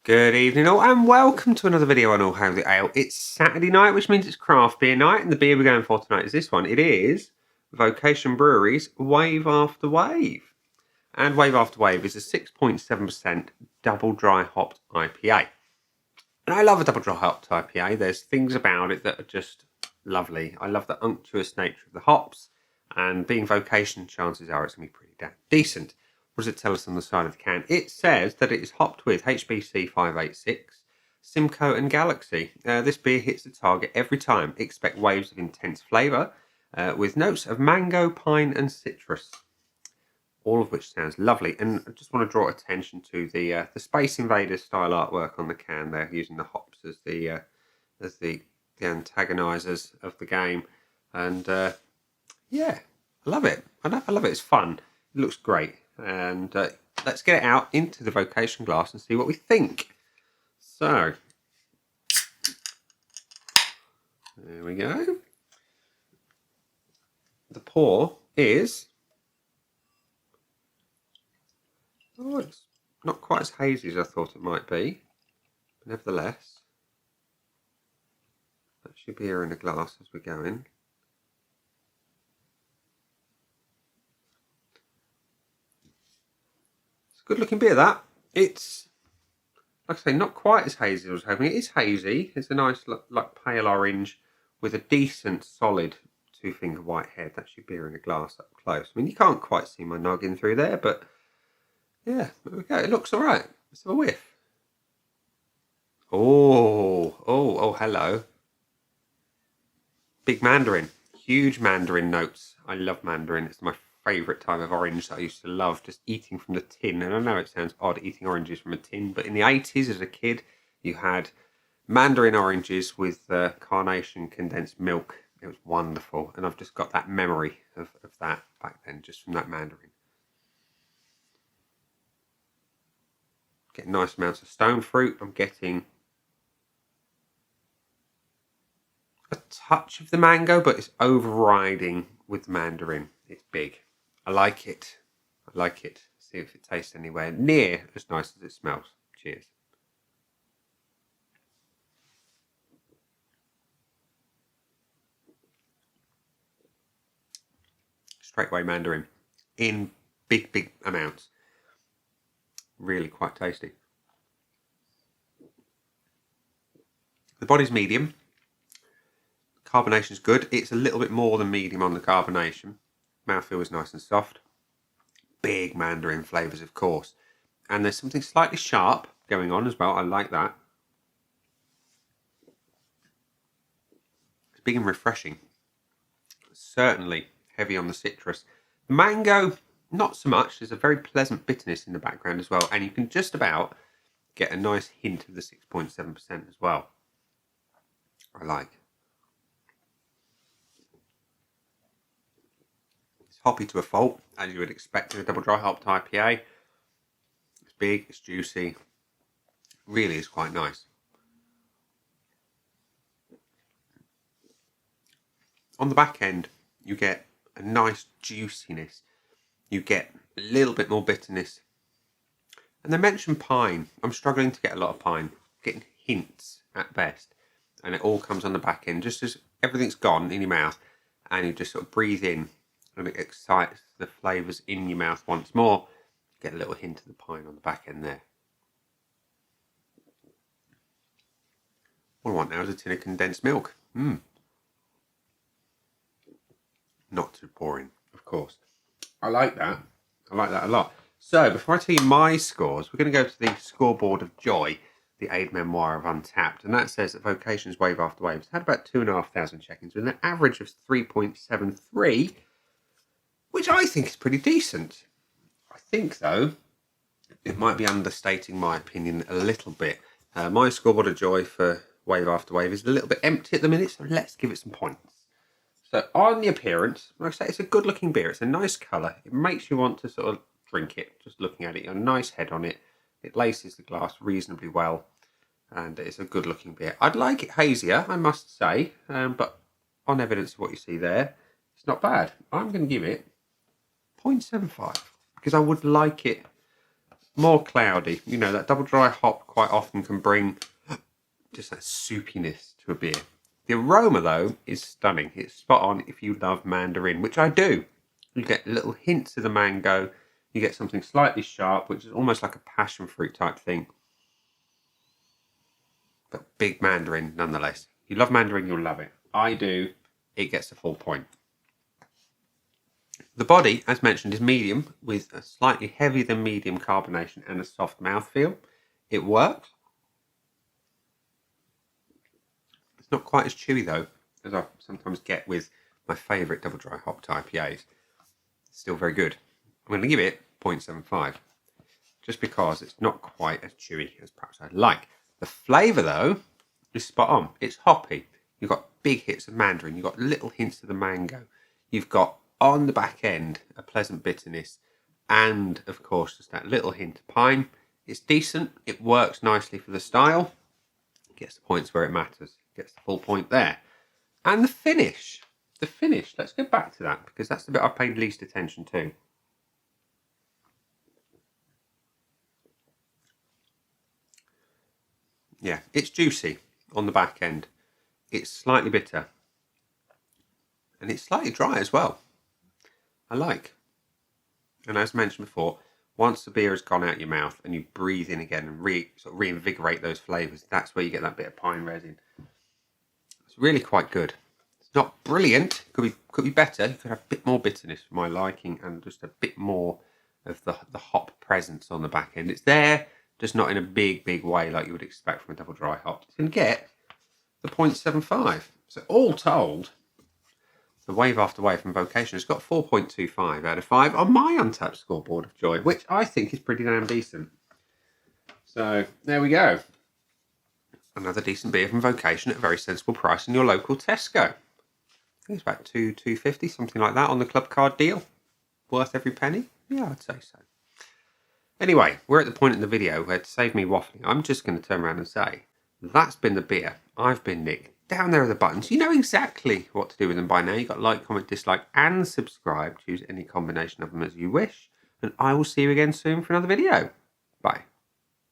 Good evening all and welcome to another video on All Hail the Ale. It's Saturday night, which means it's craft beer night, and the beer we're going for tonight is this one. It is Vocation Brewery's Wave After Wave. And Wave After Wave is a 6.7% double dry hopped IPA. And I love a double dry hopped IPA. There's things about it that are just lovely. I love the unctuous nature of the hops, and being Vocation, chances are it's going to be pretty damn decent. What does it tell us on the side of the can? It says that it is hopped with HBC 586, Simcoe and Galaxy. This beer hits the target every time. Expect waves of intense flavour with notes of mango, pine and citrus. All of which sounds lovely. And I just want to draw attention to the Space Invaders style artwork on the can there, using the hops as the antagonizers of the game. And yeah, I love it. I love it. It's fun. It looks great. And let's get it out into the Vocation glass and see what we think. So, there we go. The pour is... oh, it's not quite as hazy as I thought it might be. But nevertheless, that should be here in a glass as we go in. Good looking beer, that. It's, like I say, not quite as hazy as I was hoping. It is hazy. It's a nice, like pale orange with a decent, solid two-finger white head. That's your beer in a glass up close. I mean, you can't quite see my noggin through there, but yeah, there we go. It looks all right. Let's have a whiff. Oh, hello. Big mandarin. Huge mandarin notes. I love mandarin. It's my favourite type of orange that I used to love, just eating from the tin. And I know it sounds odd eating oranges from a tin, but in the 80s as a kid, you had mandarin oranges with carnation condensed milk. It was wonderful. And I've just got that memory of that back then, just from that mandarin. Getting nice amounts of stone fruit. I'm getting a touch of the mango, but it's overriding with the mandarin. It's big. I like it. I like it. See if it tastes anywhere near as nice as it smells. Cheers. Straightaway mandarin in big amounts. Really quite tasty. The body's medium. Carbonation's good. It's a little bit more than medium on the carbonation. Mouthfeel is nice and soft. Big mandarin flavours, of course. And there's something slightly sharp going on as well. I like that. It's big and refreshing. Certainly heavy on the citrus. Mango, not so much. There's a very pleasant bitterness in the background as well. And you can just about get a nice hint of the 6.7% as well. I like. Hoppy to a fault, as you would expect in a double dry hopped IPA. It's big, it's juicy, really is quite nice. On the back end, you get a nice juiciness. You get a little bit more bitterness. And they mention pine. I'm struggling to get a lot of pine. Getting hints at best. And it all comes on the back end, just as everything's gone in your mouth. And you just sort of breathe in. And it excites the flavours in your mouth once more. Get a little hint of the pine on the back end there. All I want now is a tin of condensed milk. Not too boring, of course. I like that. I like that a lot. So, before I tell you my scores, we're going to go to the scoreboard of joy, the aid memoir of Untapped. And that says that Vocation's Wave After Wave has had about 2,500 check-ins with an average of 3.73. Which I think is pretty decent. I think, though, it might be understating my opinion a little bit. My scoreboard of joy for Wave After Wave is a little bit empty at the minute, so let's give it some points. So, on the appearance, like I say, it's a good-looking beer. It's a nice colour. It makes you want to sort of drink it, just looking at it. A nice head on it. It laces the glass reasonably well, and it's a good-looking beer. I'd like it hazier, I must say, but on evidence of what you see there, it's not bad. I'm going to give it 0.75 because I would like it more cloudy. You know, that double dry hop quite often can bring just that soupiness to a beer. The aroma, though, is stunning. It's spot on if you love mandarin, which I do. You get little hints of the mango. You get something slightly sharp, which is almost like a passion fruit type thing. But big mandarin nonetheless. If you love mandarin, you'll love it. I do. It gets the full point. The body, as mentioned, is medium with a slightly heavier than medium carbonation and a soft mouthfeel. It works. It's not quite as chewy though, as I sometimes get with my favourite double dry hopped IPAs. It's still very good. I'm going to give it 0.75, just because it's not quite as chewy as perhaps I'd like. The flavour though is spot on. It's hoppy. You've got big hits of mandarin. You've got little hints of the mango. You've got on the back end a pleasant bitterness, and of course just that little hint of pine. It's decent. It works nicely for the style. It gets the points where it matters. It gets the full point there. And the finish. The finish. Let's go back to that because that's the bit I've paid least attention to. Yeah, it's juicy on the back end. It's slightly bitter. And it's slightly dry as well. I like. And as mentioned before, once the beer has gone out your mouth and you breathe in again and sort of reinvigorate those flavours, that's where you get that bit of pine resin. It's really quite good. It's not brilliant. Could be better. You could have a bit more bitterness for my liking and just a bit more of the hop presence on the back end. It's there, just not in a big way like you would expect from a double dry hop. You can get the 0.75. So all told, the Wave After Wave from Vocation has got 4.25 out of 5 on my Untapped scoreboard of joy, which I think is pretty damn decent. So there we go. Another decent beer from Vocation at a very sensible price in your local Tesco. I think it's about $2.50, something like that on the club card deal. Worth every penny? Yeah, I'd say so. Anyway, we're at the point in the video where, to save me waffling, I'm just going to turn around and say, that's been the beer. I've been Nick. Down there are the buttons. You know exactly what to do with them by now. You've got like, comment, dislike, and subscribe. Choose any combination of them as you wish. And I will see you again soon for another video. Bye.